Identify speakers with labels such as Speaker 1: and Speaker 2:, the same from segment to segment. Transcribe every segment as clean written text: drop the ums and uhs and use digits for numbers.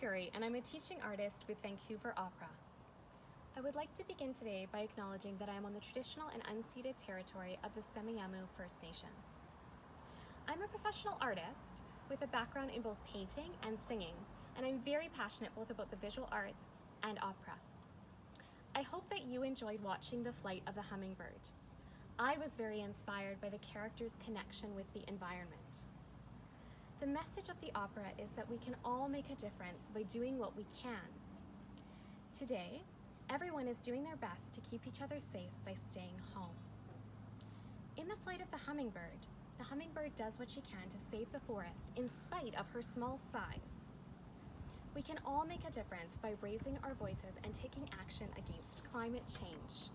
Speaker 1: Gregory, and I'm a teaching artist with Vancouver Opera. I would like to begin today by acknowledging that I am on the traditional and unceded territory of the Semiahmoo First Nations. I'm a professional artist with a background in both painting and singing, and I'm very passionate both about the visual arts and opera. I hope that you enjoyed watching the flight of the hummingbird. I was very inspired by the character's connection with the environment. The message of the opera is that we can all make a difference by doing what we can. Today, everyone is doing their best to keep each other safe by staying home. In the flight of the hummingbird does what she can to save the forest in spite of her small size. We can all make a difference by raising our voices and taking action against climate change.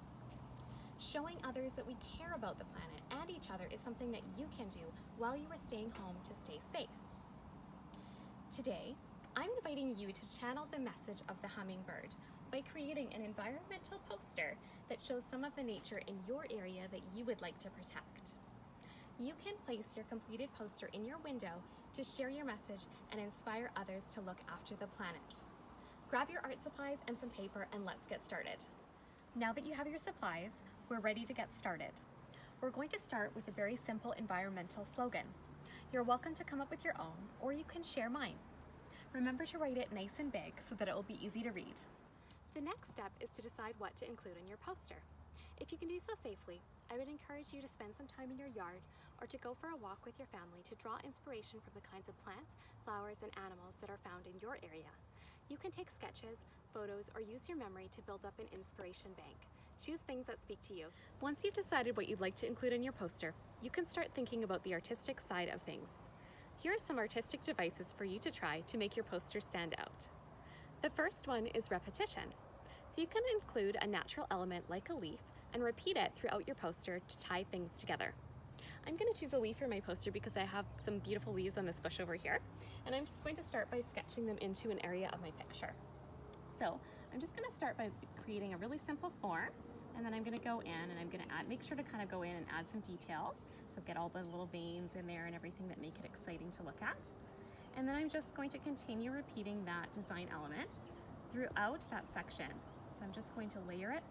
Speaker 1: Showing others that we care about the planet and each other is something that you can do while you are staying home to stay safe. Today, I'm inviting you to channel the message of the hummingbird by creating an environmental poster that shows some of the nature in your area that you would like to protect. You can place your completed poster in your window to share your message and inspire others to look after the planet. Grab your art supplies and some paper and let's get started. Now that you have your supplies, we're ready to get started. We're going to start with a very simple environmental slogan. You're welcome to come up with your own, or you can share mine. Remember to write it nice and big so that it will be easy to read. The next step is to decide what to include in your poster. If you can do so safely, I would encourage you to spend some time in your yard or to go for a walk with your family to draw inspiration from the kinds of plants, flowers, and animals that are found in your area. You can take sketches, photos, or use your memory to build up an inspiration bank. Choose things that speak to you. Once you've decided what you'd like to include in your poster, you can start thinking about the artistic side of things. Here are some artistic devices for you to try to make your poster stand out. The first one is repetition. So you can include a natural element like a leaf and repeat it throughout your poster to tie things together. I'm going to choose a leaf for my poster because I have some beautiful leaves on this bush over here, and I'm just going to start by sketching them into an area of my picture. So I'm just going to start by creating a really simple form, and then I'm going to go in and I'm going to make sure to kind of go in and add some details. So get all the little veins in there and everything that make it exciting to look at. And then I'm just going to continue repeating that design element throughout that section. So I'm just going to layer it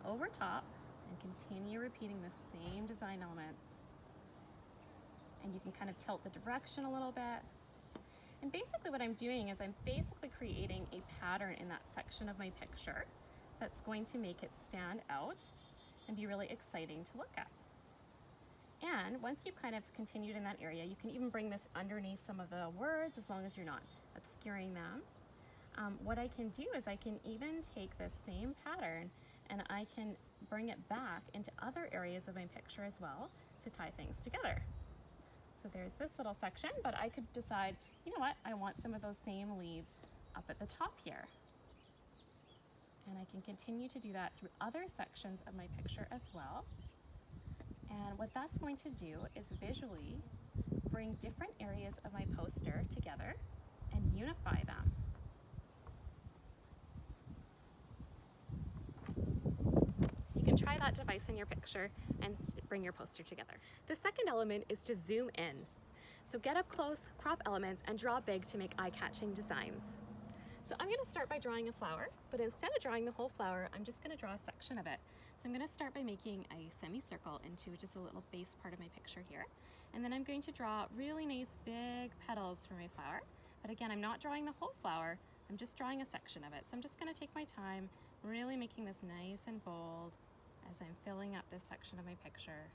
Speaker 1: over top and continue repeating the same design elements. And you can kind of tilt the direction a little bit. And basically what I'm doing is I'm basically creating a pattern in that section of my picture that's going to make it stand out and be really exciting to look at. And once you've kind of continued in that area, you can even bring this underneath some of the words as long as you're not obscuring them. What I can do is I can even take this same pattern and I can bring it back into other areas of my picture as well to tie things together. So there's this little section, but I could decide, you know what, I want some of those same leaves up at the top here. And I can continue to do that through other sections of my picture as well. And what that's going to do is visually bring different areas of my poster together and unify them. So you can try that device in your picture and bring your poster together. The second element is to zoom in. So get up close, crop elements, and draw big to make eye-catching designs. So I'm going to start by drawing a flower, but instead of drawing the whole flower, I'm just going to draw a section of it. So I'm going to start by making a semicircle into just a little base part of my picture here. And then I'm going to draw really nice big petals for my flower. But again, I'm not drawing the whole flower, I'm just drawing a section of it. So I'm just going to take my time, really making this nice and bold as I'm filling up this section of my picture.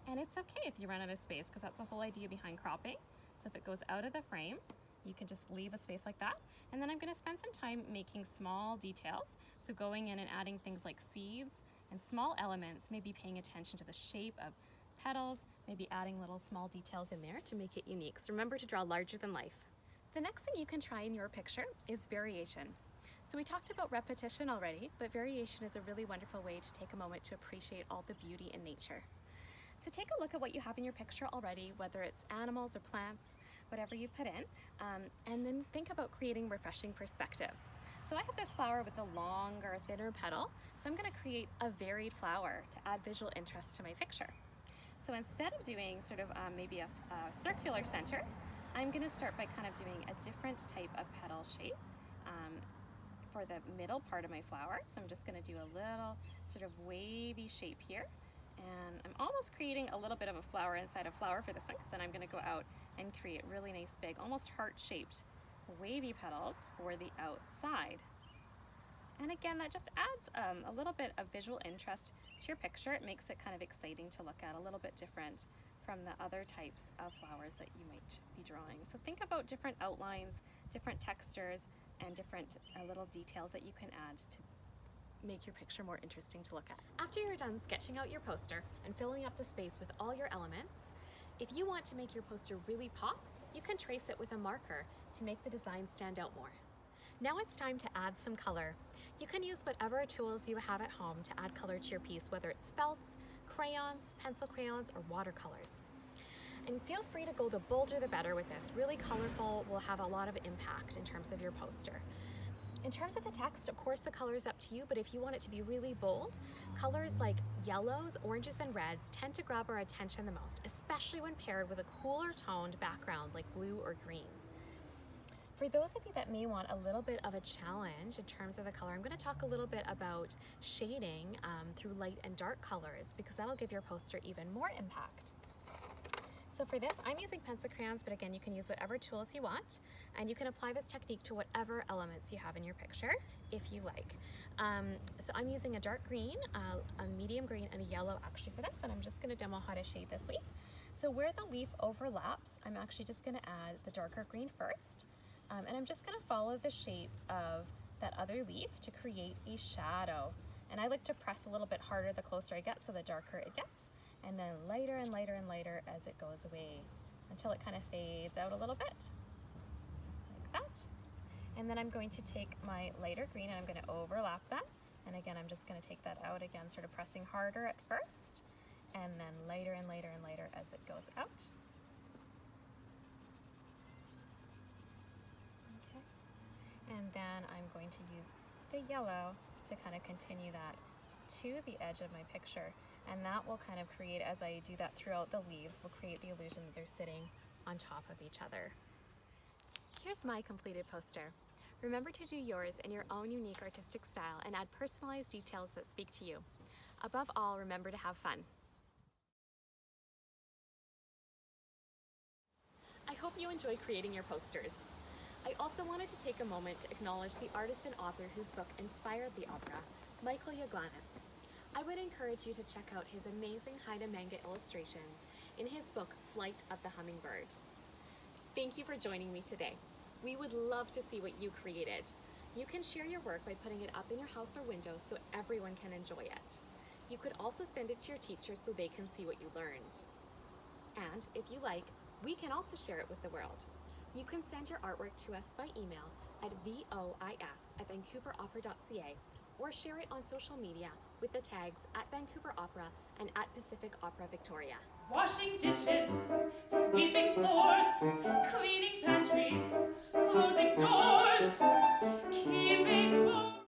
Speaker 1: And it's okay if you run out of space, because that's the whole idea behind cropping. So if it goes out of the frame, you can just leave a space like that. And then I'm going to spend some time making small details. So going in and adding things like seeds and small elements, maybe paying attention to the shape of petals, maybe adding little small details in there to make it unique. So remember to draw larger than life. The next thing you can try in your picture is variation. So we talked about repetition already, but variation is a really wonderful way to take a moment to appreciate all the beauty in nature. So take a look at what you have in your picture already, whether it's animals or plants, whatever you put in, and then think about creating refreshing perspectives. So I have this flower with a longer, thinner petal, so I'm going to create a varied flower to add visual interest to my picture. So instead of doing sort of maybe a circular center, I'm going to start by kind of doing a different type of petal shape for the middle part of my flower. So I'm just going to do a little sort of wavy shape here. And I'm almost creating a little bit of a flower inside a flower for this one, because then I'm going to go out and create really nice big, almost heart-shaped wavy petals for the outside. And again, that just adds a little bit of visual interest to your picture. It makes it kind of exciting to look at, a little bit different from the other types of flowers that you might be drawing. So think about different outlines, different textures, and different little details that you can add to make your picture more interesting to look at. After you're done sketching out your poster and filling up the space with all your elements, if you want to make your poster really pop, you can trace it with a marker to make the design stand out more. Now it's time to add some color. You can use whatever tools you have at home to add color to your piece, whether it's felts, crayons, pencil crayons, or watercolors. And feel free to go the bolder the better with this. Really colorful will have a lot of impact in terms of your poster. In terms of the text, of course the color is up to you, but if you want it to be really bold, colors like yellows, oranges, and reds tend to grab our attention the most, especially when paired with a cooler toned background like blue or green. For those of you that may want a little bit of a challenge in terms of the color, I'm going to talk a little bit about shading through light and dark colors, because that'll give your poster even more impact. So for this, I'm using pencil crayons, but again, you can use whatever tools you want, and you can apply this technique to whatever elements you have in your picture, if you like. So I'm using a dark green, a medium green, and a yellow actually for this, and I'm just going to demo how to shade this leaf. So where the leaf overlaps, I'm actually just going to add the darker green first, and I'm just going to follow the shape of that other leaf to create a shadow. And I like to press a little bit harder the closer I get, so the darker it gets. And then lighter and lighter and lighter as it goes away until it kind of fades out a little bit, like that. And then I'm going to take my lighter green and I'm going to overlap that. And again, I'm just going to take that out again, sort of pressing harder at first, and then lighter and lighter and lighter as it goes out. Okay. And then I'm going to use the yellow to kind of continue that to the edge of my picture. And that will kind of create, as I do that throughout the leaves, will create the illusion that they're sitting on top of each other. Here's my completed poster. Remember to do yours in your own unique artistic style and add personalized details that speak to you. Above all, remember to have fun. I hope you enjoy creating your posters. I also wanted to take a moment to acknowledge the artist and author whose book inspired the opera, Michael Yaglanis. I would encourage you to check out his amazing Haida manga illustrations in his book, Flight of the Hummingbird. Thank you for joining me today. We would love to see what you created. You can share your work by putting it up in your house or window so everyone can enjoy it. You could also send it to your teacher so they can see what you learned. And if you like, we can also share it with the world. You can send your artwork to us by email at vois@vancouveropera.ca or share it on social media with the tags @Vancouver Opera and @Pacific Opera Victoria.
Speaker 2: Washing dishes, sweeping floors, cleaning pantries, closing doors, keeping